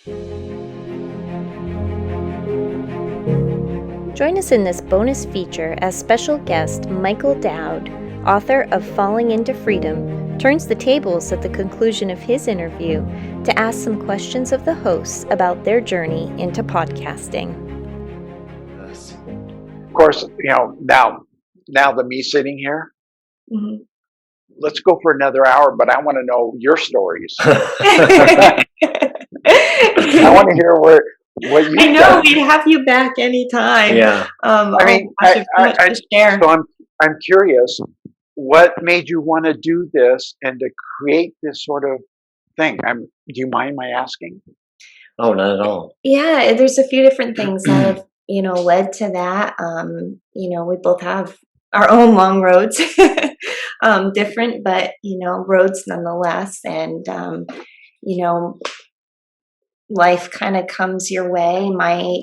Join us in this bonus feature as special guest Michael Doud, author of Falling into Freedom, turns the tables at the conclusion of his interview to ask some questions of the hosts about their journey into podcasting. Of course, now the me sitting here, let's go for another hour, but I want to know your stories. I want to hear what you. I know we'd have you back anytime. Yeah. I share. So I'm curious, what made you want to do this and to create this sort of thing? Do you mind my asking? Oh, not at all. Yeah, there's a few different things that have led to that. We both have our own long roads, different, but roads nonetheless. And life kind of comes your way. My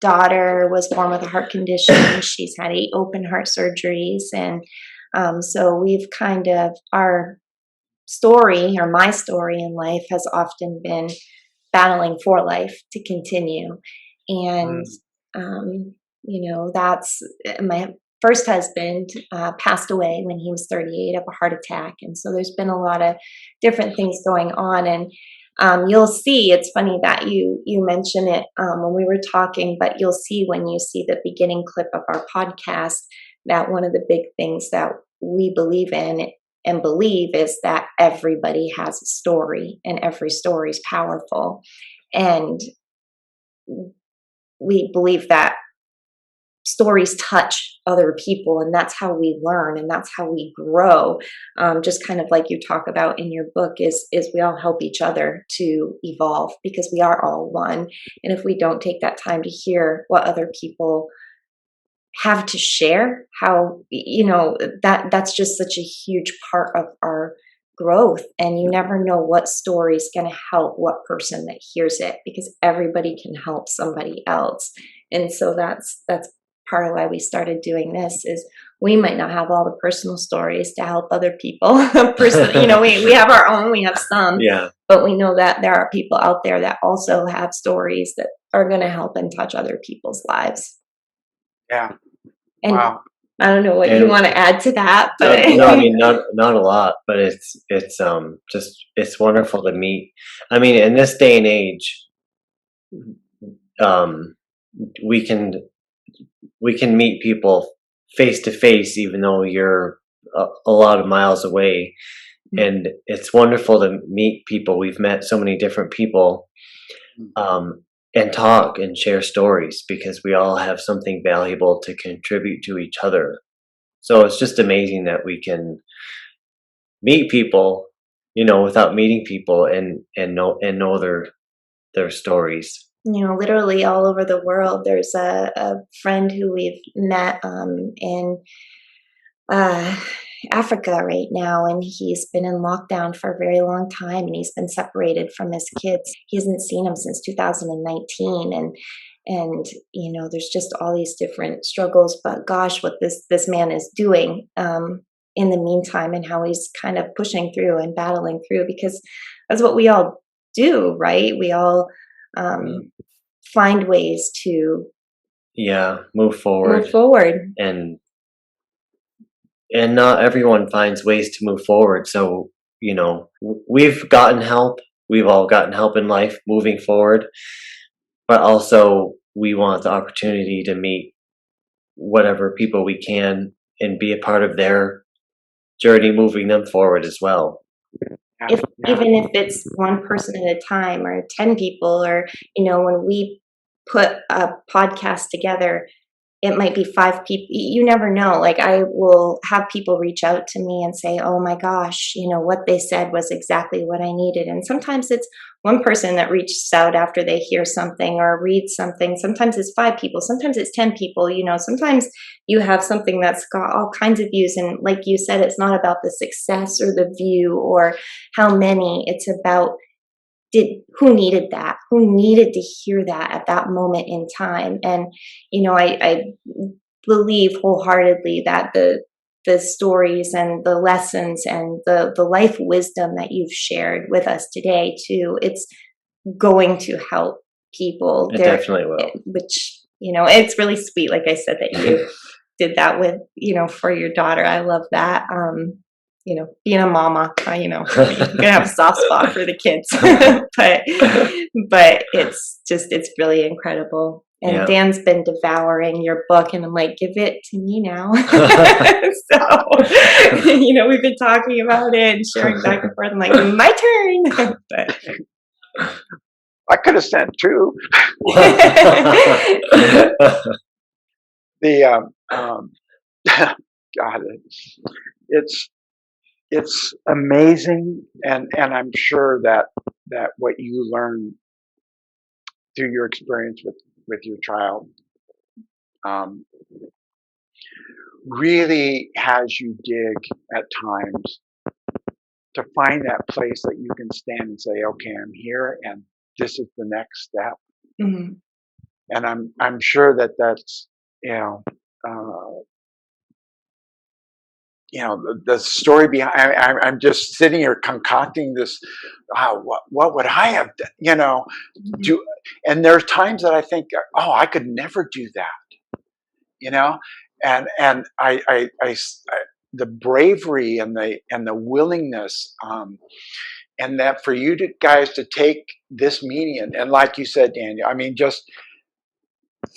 daughter was born with a heart condition. She's had 8 open heart surgeries. And so we've our story, or my story in life, has often been battling for life to continue. And, that's my first husband passed away when he was 38 of a heart attack. And so there's been a lot of different things going on. And you'll see, it's funny that you mention it when we were talking, but you'll see when you see the beginning clip of our podcast that one of the big things that we believe in and believe is that everybody has a story and every story is powerful. And we believe that stories touch other people, and that's how we learn and that's how we grow. Just kind of like you talk about in your book is we all help each other to evolve because we are all one. And if we don't take that time to hear what other people have to share, how, that's just such a huge part of our growth. And you never know what story is going to help what person that hears it, because everybody can help somebody else. And so that's part of why we started doing this. Is we might not have all the personal stories to help other people. We have our own, we have some, but we know that there are people out there that also have stories that are going to help and touch other people's lives. Yeah. And wow. I don't know what you want to add to that, but no, I mean, not a lot, but it's wonderful to meet. I mean, in this day and age, we can meet people face to face, even though you're a lot of miles away. Mm-hmm. And it's wonderful to meet people. We've met so many different people, and talk and share stories because we all have something valuable to contribute to each other. So it's just amazing that we can meet people, without meeting people and know their stories. Literally all over the world. There's a friend who we've met in Africa right now, and he's been in lockdown for a very long time, and he's been separated from his kids. He hasn't seen them since 2019, and there's just all these different struggles. But gosh, what this man is doing in the meantime, and how he's kind of pushing through and battling through, because that's what we all do, right? We all find ways to move forward, and not everyone finds ways to move forward. So we've gotten help, we've all gotten help in life moving forward, but also we want the opportunity to meet whatever people we can and be a part of their journey moving them forward as well. Even if it's one person at a time or 10 people, or, when we put a podcast together, it might be 5 people. You never know. Like, I will have people reach out to me and say, oh my gosh, what they said was exactly what I needed. And sometimes it's one person that reaches out after they hear something or read something. Sometimes it's 5 people. Sometimes it's 10 people. Sometimes you have something that's got all kinds of views. And like you said, it's not about the success or the view or how many. It's about who needed that? Who needed to hear that at that moment in time? And, I believe wholeheartedly that the stories and the lessons and the life wisdom that you've shared with us today too, it's going to help people. It definitely will. Which, it's really sweet, like I said, that you did that with, for your daughter. I love that. Being a mama, you're gonna have a soft spot for the kids, but it's really incredible. And Dan's been devouring your book, and I'm like, give it to me now. So, we've been talking about it and sharing back and forth. I'm like, my turn. But I could have sent two. God, it's amazing, and I'm sure that what you learn through your experience with your child really has you dig at times to find that place that you can stand and say, okay, I'm here, and this is the next step. Mm-hmm. And I'm sure that's the story behind. I'm just sitting here concocting this. What would I have done? Do, and there's times that I think, oh, I could never do that. And I the bravery and the willingness, and that for you guys to take this medium, and like you said, Daniel, I mean, just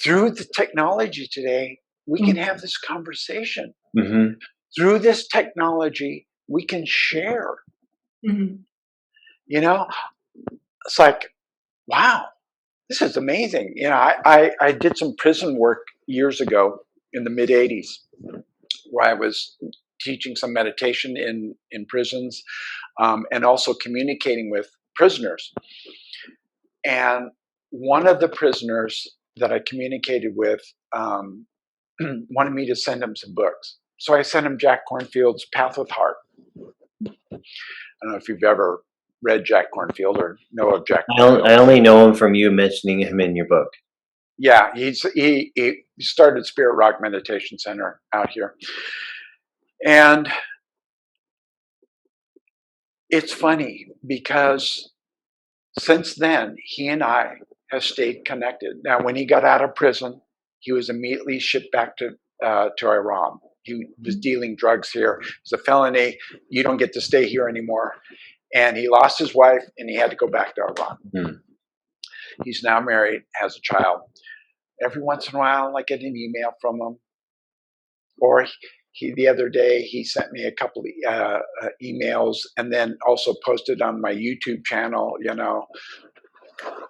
through the technology today, we can have this conversation. Mm-hmm. Through this technology, we can share. Mm-hmm. It's like, wow, this is amazing. I did some prison work years ago in the mid 80s, where I was teaching some meditation in prisons, and also communicating with prisoners. And one of the prisoners that I communicated with wanted me to send him some books. So I sent him Jack Kornfield's Path with Heart. I don't know if you've ever read Jack Kornfield or know of Jack Kornfield. I only know him from you mentioning him in your book. Yeah, he started Spirit Rock Meditation Center out here. And it's funny because since then, he and I have stayed connected. Now, when he got out of prison, he was immediately shipped back to Iran. He was dealing drugs here. It's a felony. You don't get to stay here anymore. And he lost his wife, and he had to go back to Iran. Mm. He's now married, has a child. Every once in a while, I get an email from him. Or the other day, he sent me a couple of emails, and then also posted on my YouTube channel,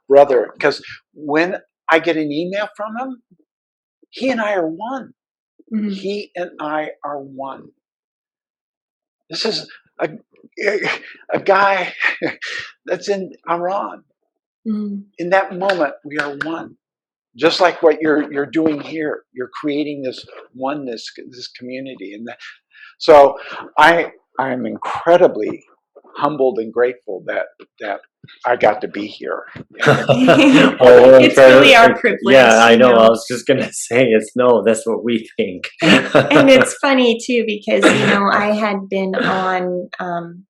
brother, because when I get an email from him, he and I are one. Mm-hmm. He and I are one. This is a guy that's in Iran. Mm-hmm. In that moment, we are one. Just like what you're doing here, you're creating this oneness, this community, and so I'm incredibly humbled and grateful that I got to be here. It's really our privilege. Yeah, I know. I was just gonna say that's what we think. And it's funny too because I had been on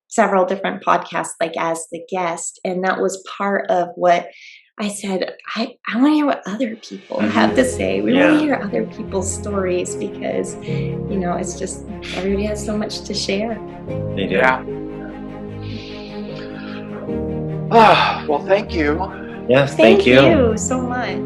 several different podcasts, like as the guest, and that was part of what I said. I want to hear what other people have to say. We want to hear other people's stories because it's just everybody has so much to share. They do. Yeah. Well, thank you. Yes, thank you so much.